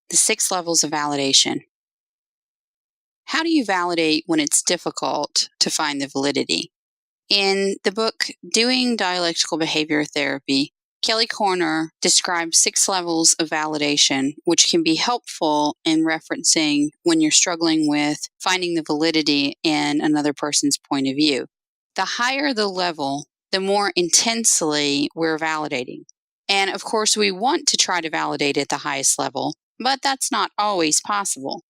The 6 levels of validation. How do you validate when it's difficult to find the validity? In the book, Doing Dialectical Behavior Therapy, Kelly Corner describes 6 levels of validation, which can be helpful in referencing when you're struggling with finding the validity in another person's point of view. The higher the level, the more intensely we're validating. And of course, we want to try to validate at the highest level, but that's not always possible.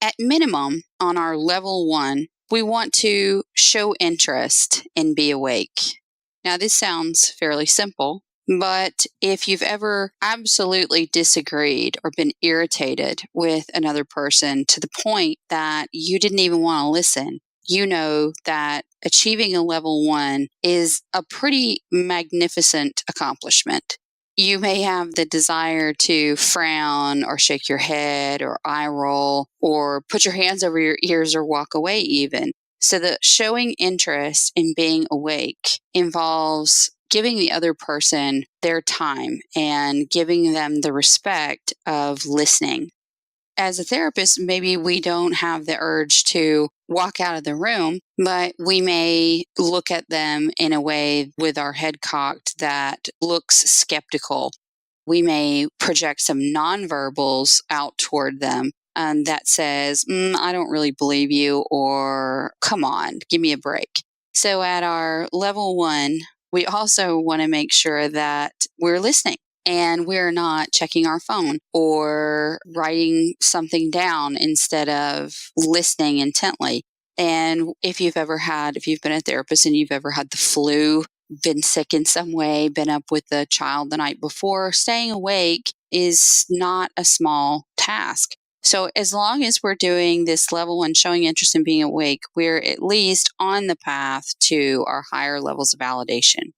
At minimum, on our level 1, we want to show interest and be awake. Now, this sounds fairly simple, but if you've ever absolutely disagreed or been irritated with another person to the point that you didn't even want to listen, you know that achieving a level 1 is a pretty magnificent accomplishment. You may have the desire to frown or shake your head or eye roll or put your hands over your ears or walk away even. So the showing interest in being awake involves giving the other person their time and giving them the respect of listening. As a therapist, maybe we don't have the urge to walk out of the room, but we may look at them in a way with our head cocked that looks skeptical. We may project some nonverbals out toward them that says, I don't really believe you, or come on, give me a break. So at our level 1, we also want to make sure that we're listening. And we're not checking our phone or writing something down instead of listening intently. And if you've been a therapist and you've ever had the flu, been sick in some way, been up with the child the night before, staying awake is not a small task. So as long as we're doing this level 1, showing interest in being awake, we're at least on the path to our higher levels of validation.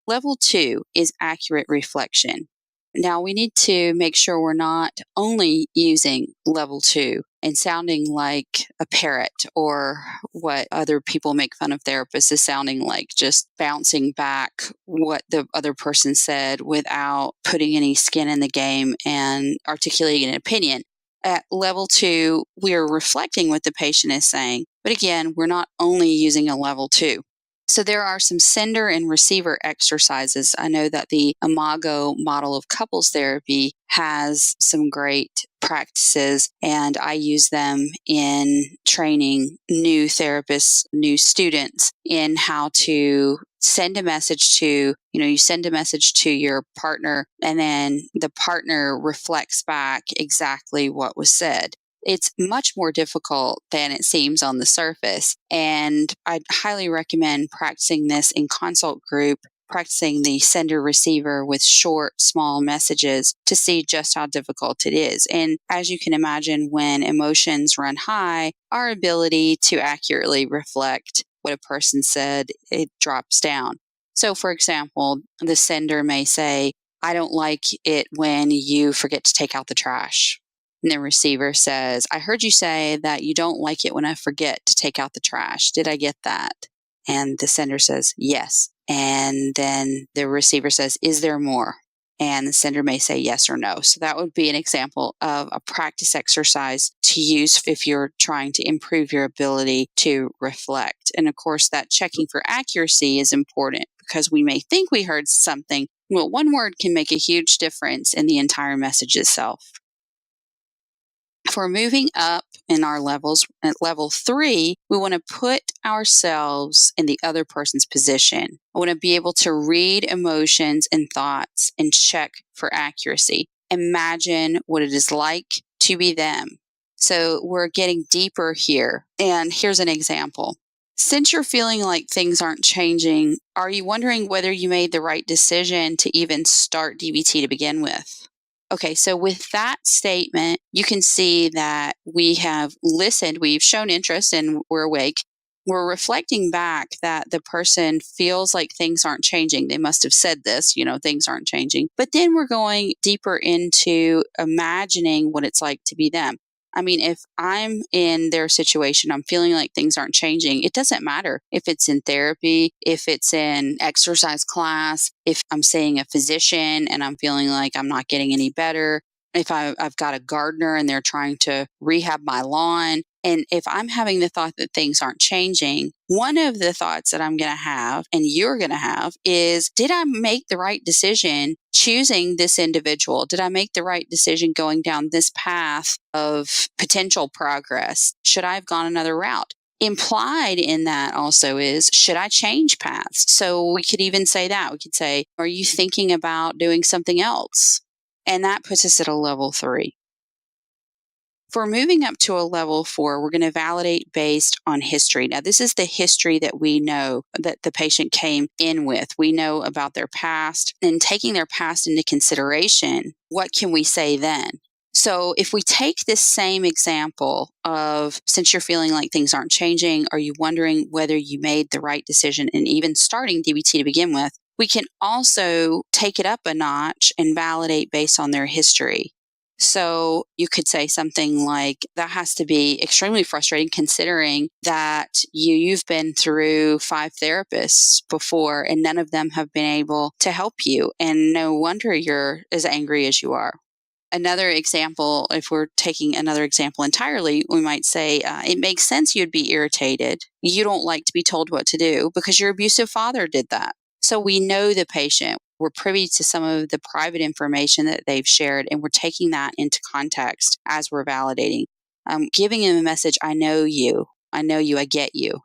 Level 2 is accurate reflection. Now, we need to make sure we're not only using level 2 and sounding like a parrot, or what other people make fun of therapists is sounding like, just bouncing back what the other person said without putting any skin in the game and articulating an opinion. At level 2, we're reflecting what the patient is saying. But again, we're not only using a level 2. So there are some sender and receiver exercises. I know that the Imago model of couples therapy has some great practices, and I use them in training new therapists, new students, in how to send a message to, you send a message to your partner, and then the partner reflects back exactly what was said. It's much more difficult than it seems on the surface. And I'd highly recommend practicing this in consult group, practicing the sender receiver with short, small messages to see just how difficult it is. And as you can imagine, when emotions run high, our ability to accurately reflect what a person said, it drops down. So for example, the sender may say, I don't like it when you forget to take out the trash. And the receiver says, I heard you say that you don't like it when I forget to take out the trash. Did I get that? And the sender says, yes. And then the receiver says, is there more? And the sender may say yes or no. So that would be an example of a practice exercise to use if you're trying to improve your ability to reflect. And of course, that checking for accuracy is important because we may think we heard something. Well, one word can make a huge difference in the entire message itself. If we're moving up in our levels, at level 3, we want to put ourselves in the other person's position. I want to be able to read emotions and thoughts and check for accuracy. Imagine what it is like to be them. So we're getting deeper here. And here's an example. Since you're feeling like things aren't changing, are you wondering whether you made the right decision to even start DBT to begin with? Okay, so with that statement, you can see that we have listened, we've shown interest, and we're awake. We're reflecting back that the person feels like things aren't changing. They must have said this, things aren't changing. But then we're going deeper into imagining what it's like to be them. I mean, if I'm in their situation, I'm feeling like things aren't changing. It doesn't matter if it's in therapy, if it's in exercise class, if I'm seeing a physician and I'm feeling like I'm not getting any better, if I've got a gardener and they're trying to rehab my lawn. And if I'm having the thought that things aren't changing, one of the thoughts that I'm going to have and you're going to have is, did I make the right decision choosing this individual? Did I make the right decision going down this path of potential progress? Should I have gone another route? Implied in that also is, should I change paths? So we could even say that. We could say, are you thinking about doing something else? And that puts us at a level 3. For moving up to a level 4, we're going to validate based on history. Now, this is the history that we know that the patient came in with. We know about their past, and taking their past into consideration, what can we say then? So if we take this same example of, since you're feeling like things aren't changing, are you wondering whether you made the right decision in even starting DBT to begin with? We can also take it up a notch and validate based on their history. So you could say something like, that has to be extremely frustrating considering that you've been through 5 therapists before and none of them have been able to help you. And no wonder you're as angry as you are. Another example, if we're taking another example entirely, we might say, it makes sense you'd be irritated. You don't like to be told what to do because your abusive father did that. So we know the patient. We're privy to some of the private information that they've shared, and we're taking that into context as we're validating. Giving them a message, I know you, I get you.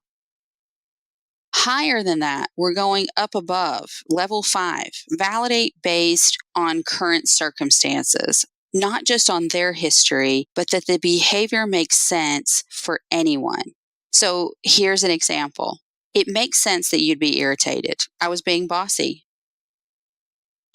Higher than that, we're going up above, level 5, validate based on current circumstances, not just on their history, but that the behavior makes sense for anyone. So here's an example. It makes sense that you'd be irritated. I was being bossy.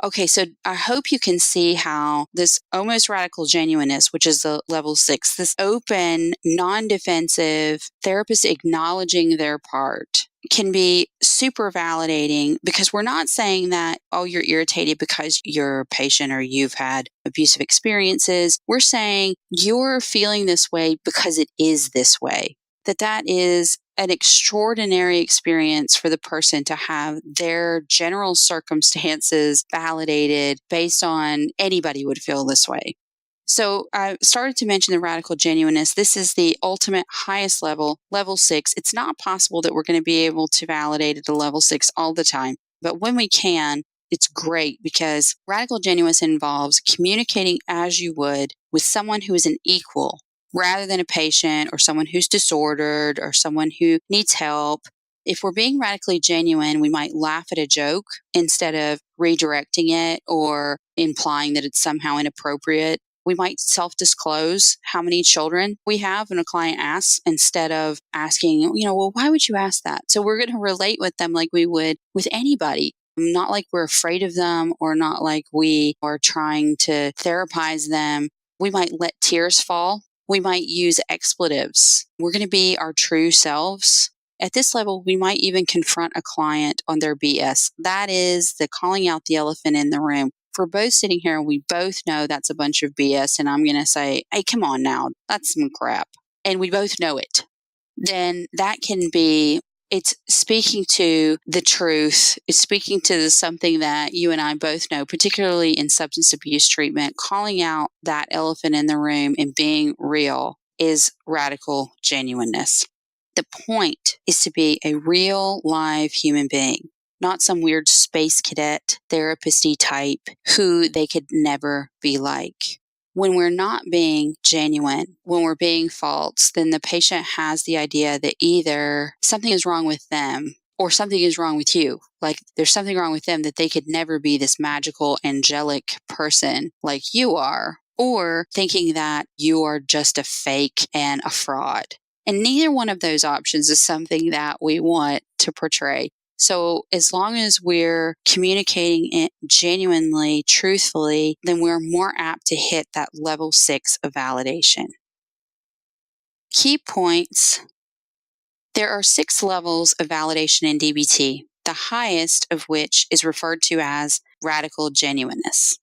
Okay, so I hope you can see how this almost radical genuineness, which is the level 6, this open, non-defensive therapist acknowledging their part can be super validating, because we're not saying that, oh, you're irritated because you're a patient or you've had abusive experiences. We're saying you're feeling this way because it is this way. That is an extraordinary experience for the person to have their general circumstances validated based on anybody would feel this way. So I started to mention the radical genuineness. This is the ultimate highest level, level 6. It's not possible that we're going to be able to validate at a level 6 all the time. But when we can, it's great, because radical genuineness involves communicating as you would with someone who is an equal, rather than a patient or someone who's disordered or someone who needs help. If we're being radically genuine, we might laugh at a joke instead of redirecting it or implying that it's somehow inappropriate. We might self-disclose how many children we have when a client asks, instead of asking, well, why would you ask that? So we're going to relate with them like we would with anybody. Not like we're afraid of them, or not like we are trying to therapize them. We might let tears fall. We might use expletives. We're going to be our true selves. At this level, we might even confront a client on their BS. That is the calling out the elephant in the room. If we're both sitting here and we both know that's a bunch of BS, and I'm going to say, hey, come on now, that's some crap, and we both know it, then that can be, it's speaking to the truth. It's speaking to something that you and I both know, particularly in substance abuse treatment. Calling out that elephant in the room and being real is radical genuineness. The point is to be a real, live human being, not some weird space cadet, therapist-y type who they could never be like. When we're not being genuine, when we're being false, then the patient has the idea that either something is wrong with them or something is wrong with you. Like there's something wrong with them, that they could never be this magical, angelic person like you are, or thinking that you are just a fake and a fraud. And neither one of those options is something that we want to portray. So as long as we're communicating it genuinely, truthfully, then we're more apt to hit that level 6 of validation. Key points. There are 6 levels of validation in DBT, the highest of which is referred to as radical genuineness.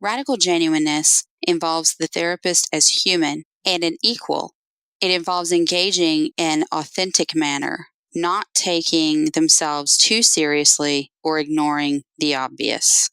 Radical genuineness involves the therapist as human and an equal. It involves engaging in an authentic manner, not taking themselves too seriously or ignoring the obvious.